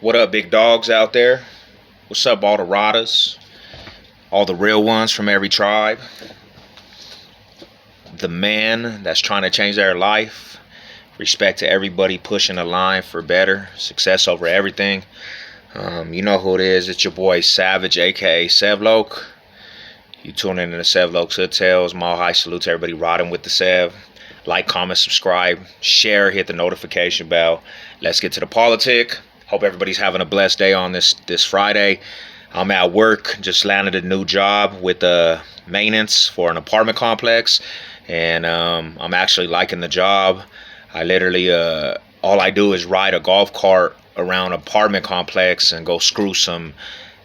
What up, big dogs out there? What's up, all the Radas? All the real ones from every tribe? The man that's trying to change their life. Respect to everybody pushing the line for better. Success over everything. You know who it is. It's your boy Savage, aka Sevloke. You tune in to the Sevloke's Hood Tales. Mile high salute to everybody riding with the Sev. Like, comment, subscribe, share, hit the notification bell. Let's get to the politic. Hope everybody's having a blessed day on this Friday. I'm at work, just landed a new job with maintenance for an apartment complex, and I'm actually liking the job. I literally, all I do is ride a golf cart around an apartment complex and go screw some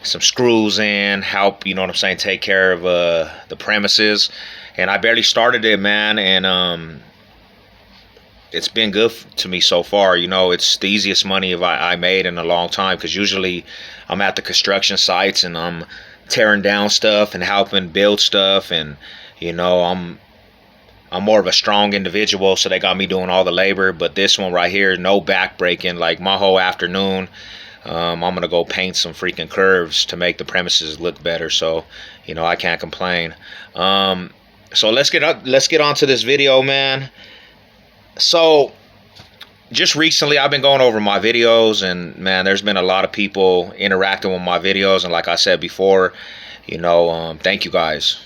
screws in, help, you know what I'm saying, take care of the premises. And I barely started it, man, and it's been good to me so far. You know, it's the easiest money I made in a long time, because usually I'm at the construction sites and I'm tearing down stuff and helping build stuff, and you know, I'm more of a strong individual, so they got me doing all the labor. But this one right here, no back breaking. Like my whole afternoon, I'm gonna go paint some freaking curves to make the premises look better. So, you know, I can't complain. So let's get on to this video, man. So just recently I've been going over my videos, and man, there's been a lot of people interacting with my videos, and like I said before, you know, thank you guys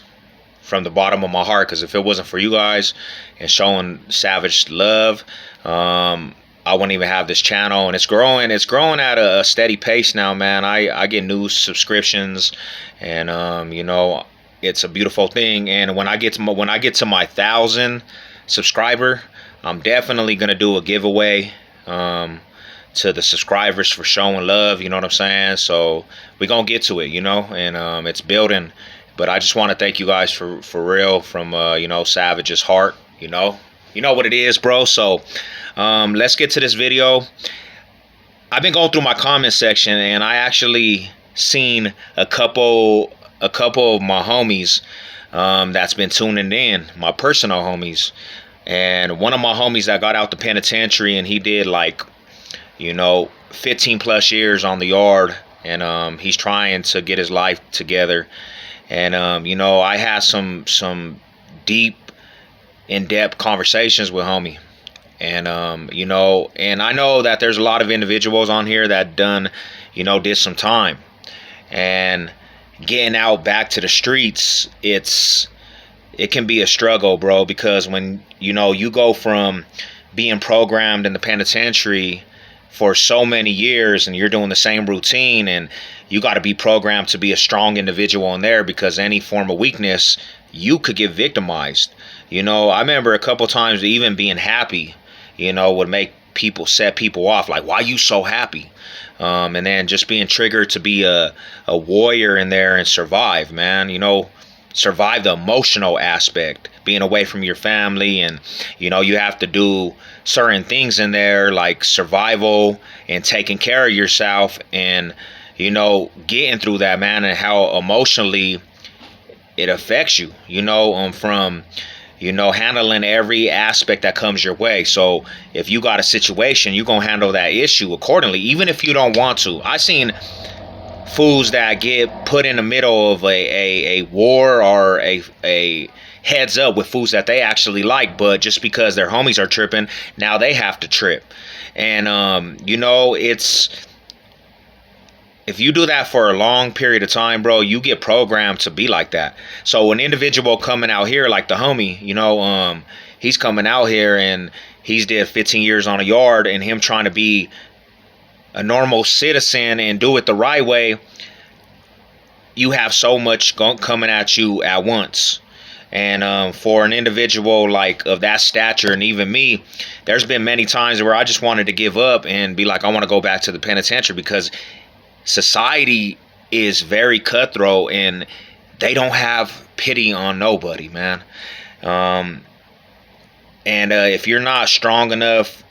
from the bottom of my heart, because if it wasn't for you guys and showing Savage love, I wouldn't even have this channel. And it's growing at a steady pace now, man. I get new subscriptions, and you know, it's a beautiful thing. And when I get to my 1,000 subscriber, I'm definitely gonna do a giveaway to the subscribers for showing love. You know what I'm saying? So we're gonna get to it, you know, and it's building. But I just want to thank you guys for real, from you know, Savage's heart. You know what it is, bro. So let's get to this video. I've been going through my comment section, and I actually seen a couple of my homies that's been tuning in, my personal homies. And one of my homies that got out the penitentiary, and he did, like, you know, 15 plus years on the yard, and he's trying to get his life together. And you know, I had some deep, in-depth conversations with homie. And you know, and I know that there's a lot of individuals on here that did some time, and getting out back to the streets, it can be a struggle, bro, because when, you know, you go from being programmed in the penitentiary for so many years, and you're doing the same routine, and you got to be programmed to be a strong individual in there, because any form of weakness, you could get victimized. You know, I remember a couple times even being happy, you know, would set people off, like, why you so happy? And then just being triggered to be a warrior in there and survive, man. You know, survive the emotional aspect, being away from your family, and you know, you have to do certain things in there, like survival and taking care of yourself, and you know, getting through that, man, and how emotionally it affects you, you know, from, you know, handling every aspect that comes your way. So if you got a situation, you're gonna handle that issue accordingly, even if you don't want to. I seen fools that get put in the middle of a war, or a heads up with fools that they actually like, but just because their homies are tripping, now they have to trip. And you know, if you do that for a long period of time, bro, you get programmed to be like that. So an individual coming out here, like the homie, you know, he's coming out here and he's did 15 years on a yard, and him trying to be a normal citizen and do it the right way, you have so much coming at you at once. And for an individual like of that stature, and even me, there's been many times where I just wanted to give up and be like, I want to go back to the penitentiary, because society is very cutthroat, and they don't have pity on nobody, man. And if you're not strong enough,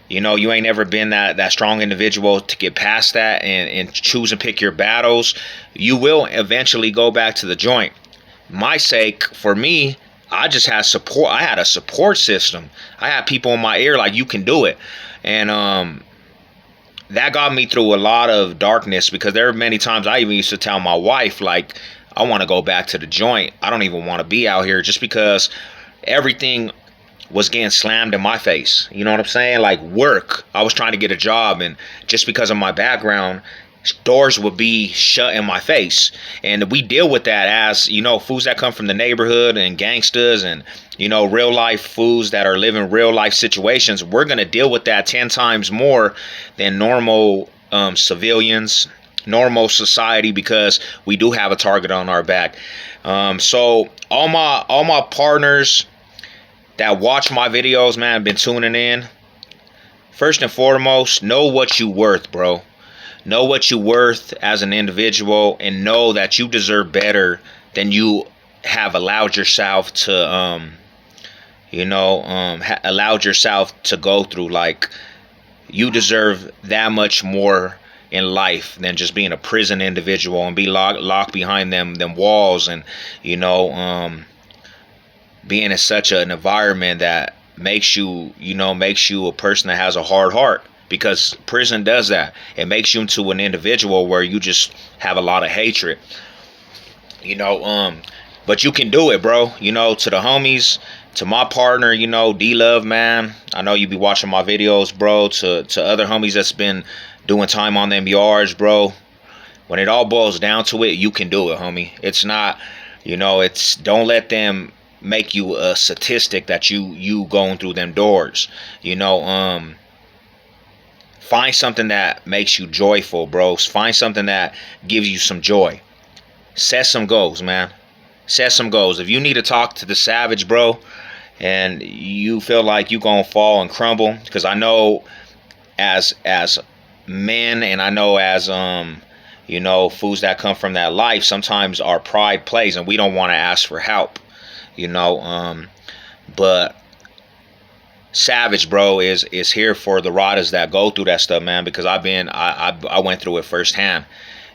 you know, you ain't never been that strong individual to get past that and choose and pick your battles, you will eventually go back to the joint. My sake, for me, I just had support. I had a support system. I had people in my ear like, you can do it. And that got me through a lot of darkness, because there were many times I even used to tell my wife, like, I want to go back to the joint. I don't even want to be out here, just because everything was getting slammed in my face. You know what I'm saying? Like work. I was trying to get a job, and just because of my background, doors would be shut in my face. And we deal with that as, you know, fools that come from the neighborhood and gangsters and, you know, real life fools that are living real life situations. We're going to deal with that 10 times more than normal civilians, normal society, because we do have a target on our back. So all my partners that watch my videos, man, been tuning in. First and foremost, know what you worth, bro. Know what you worth as an individual, and know that you deserve better than you have allowed yourself to, allowed yourself to go through. Like, you deserve that much more in life than just being a prison individual and be locked behind them walls, and, you know, being in such an environment that makes you a person that has a hard heart. Because prison does that. It makes you into an individual where you just have a lot of hatred. You know, but you can do it, bro. You know, to the homies, to my partner, you know, D-Love, man. I know you be watching my videos, bro. To other homies that's been doing time on them yards, bro. When it all boils down to it, you can do it, homie. It's not, you know, don't let them make you a statistic that you going through them doors. You know, find something that makes you joyful, bro. Find something that gives you some joy. Set some goals, man. Set some goals. If you need to talk to the Savage, bro, and you feel like you gonna fall and crumble, because I know as men, and I know as you know, fools that come from that life, sometimes our pride plays and we don't want to ask for help. You know, but Savage, bro, is here for the riders that go through that stuff, man, because I went through it firsthand.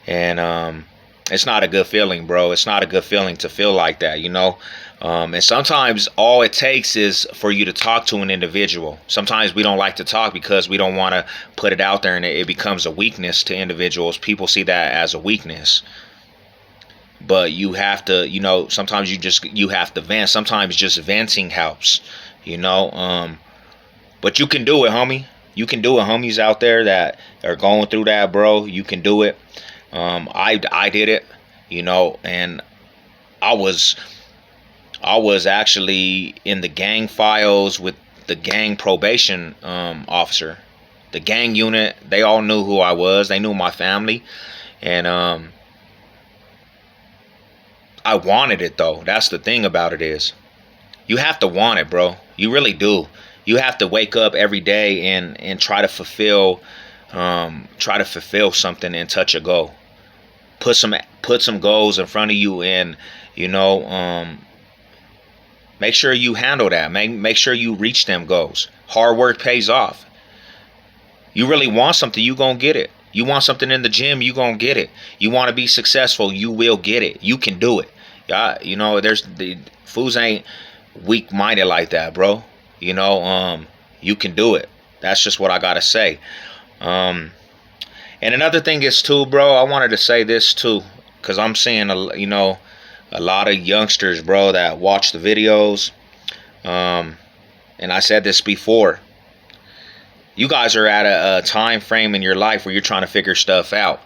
And it's not a good feeling, bro. It's not a good feeling to feel like that, you know. And sometimes all it takes is for you to talk to an individual. Sometimes we don't like to talk because we don't want to put it out there, and it becomes a weakness to individuals. People see that as a weakness. But you have to, you know, sometimes you have to vent. Sometimes just venting helps, you know. But you can do it, homie. You can do it, homies out there that are going through that, bro. You can do it. I did it, you know, and I was actually in the gang files with the gang probation officer, the gang unit. They all knew who I was. They knew my family, and I wanted it though. That's the thing about it, is you have to want it, bro. You really do. You have to wake up every day and try to fulfill something and touch a goal. Put some goals in front of you, and, you know, make sure you handle that. Make sure you reach them goals. Hard work pays off. You really want something, you gonna get it. You want something in the gym, you gonna get it. You want to be successful, you will get it. You can do it. You know, the fools ain't weak-minded like that, bro. You know, you can do it. That's just what I gotta say. And another thing is too, bro, I wanted to say this too, because I'm seeing a lot of youngsters, bro, that watch the videos. And I said this before. You guys are at a time frame in your life where you're trying to figure stuff out.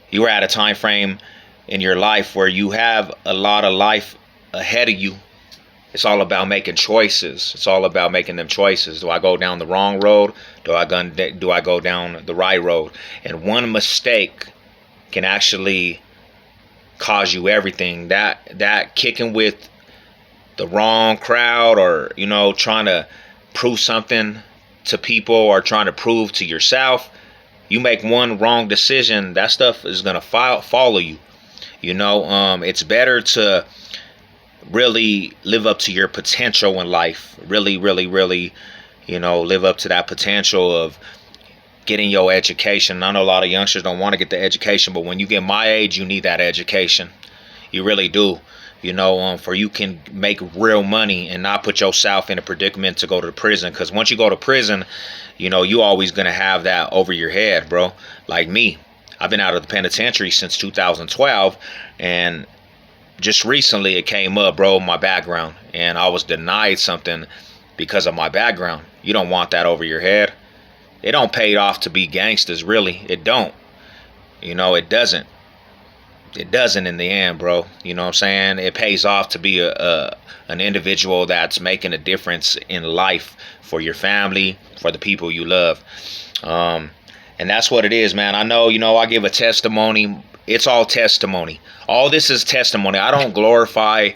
You are at a time frame in your life where you have a lot of life ahead of you. It's all about making choices. It's all about making them choices. Do I go down the wrong road? Do I go down the right road? And one mistake can actually cause you everything. That kicking with the wrong crowd, or, you know, trying to prove something to people, or trying to prove to yourself. You make one wrong decision, that stuff is gonna follow you. You know, it's better to really live up to your potential in life. Really, really, really, you know, live up to that potential of getting your education. I know a lot of youngsters don't want to get the education, but when you get my age, you need that education. You really do. for you can make real money and not put yourself in a predicament to go to prison. Because once you go to prison, you always gonna have that over your head, bro. Like me, I've been out of the penitentiary since 2012, and just recently it came up, bro, my background, and I was denied something because of my background. You don't want that over your head. It don't pay off to be gangsters, really. It don't. It doesn't. It doesn't in the end, bro. You know what I'm saying? It pays off to be an individual that's making a difference in life for your family, for the people you love. And that's what it is, man. I know, I give a testimony. It's all testimony. All this is testimony. I don't glorify,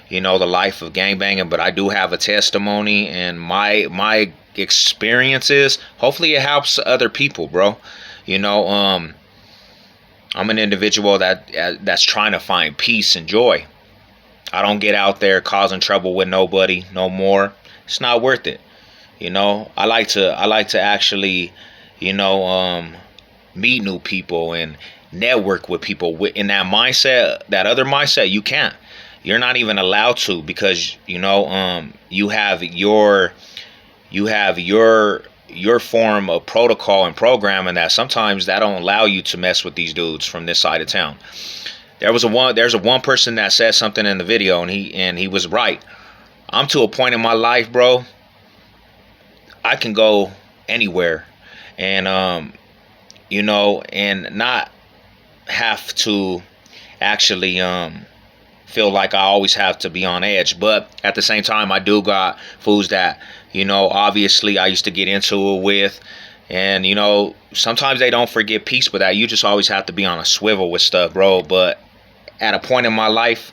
the life of gangbanging, but I do have a testimony, and my experiences, hopefully it helps other people, bro. I'm an individual that's trying to find peace and joy. I don't get out there causing trouble with nobody no more. It's not worth it. I like to actually, meet new people and network with people in that mindset. That other mindset, you can't. You're not even allowed to, because you have your form of protocol and programming that sometimes that don't allow you to mess with these dudes from this side of town. There's a one person that said something in the video, and he was right. I'm to a point in my life, bro, I can go anywhere, and and not have to actually feel like I always have to be on edge. But at the same time, I do got fools that, obviously I used to get into it with. And, sometimes they don't forget peace with that. You just always have to be on a swivel with stuff, bro. But at a point in my life,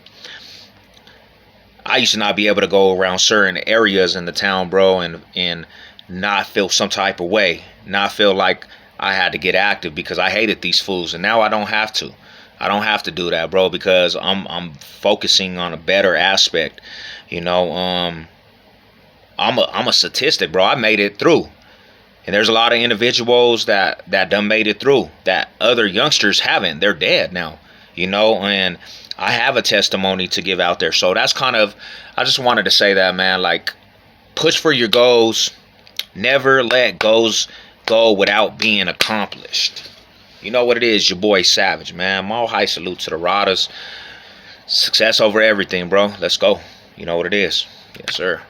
I used to not be able to go around certain areas in the town, bro, and not feel some type of way. Not feel like I had to get active because I hated these fools. And now I don't have to. I don't have to do that, bro, because I'm focusing on a better aspect. I'm a statistic, bro. I made it through. And there's a lot of individuals that done made it through that other youngsters haven't. They're dead now, and I have a testimony to give out there. So that's I just wanted to say that, man. Like, push for your goals. Never let goals go without being accomplished. You know what it is, your boy Savage, man. Mile high salute to the Radas. Success over everything, bro. Let's go. You know what it is. Yes, sir.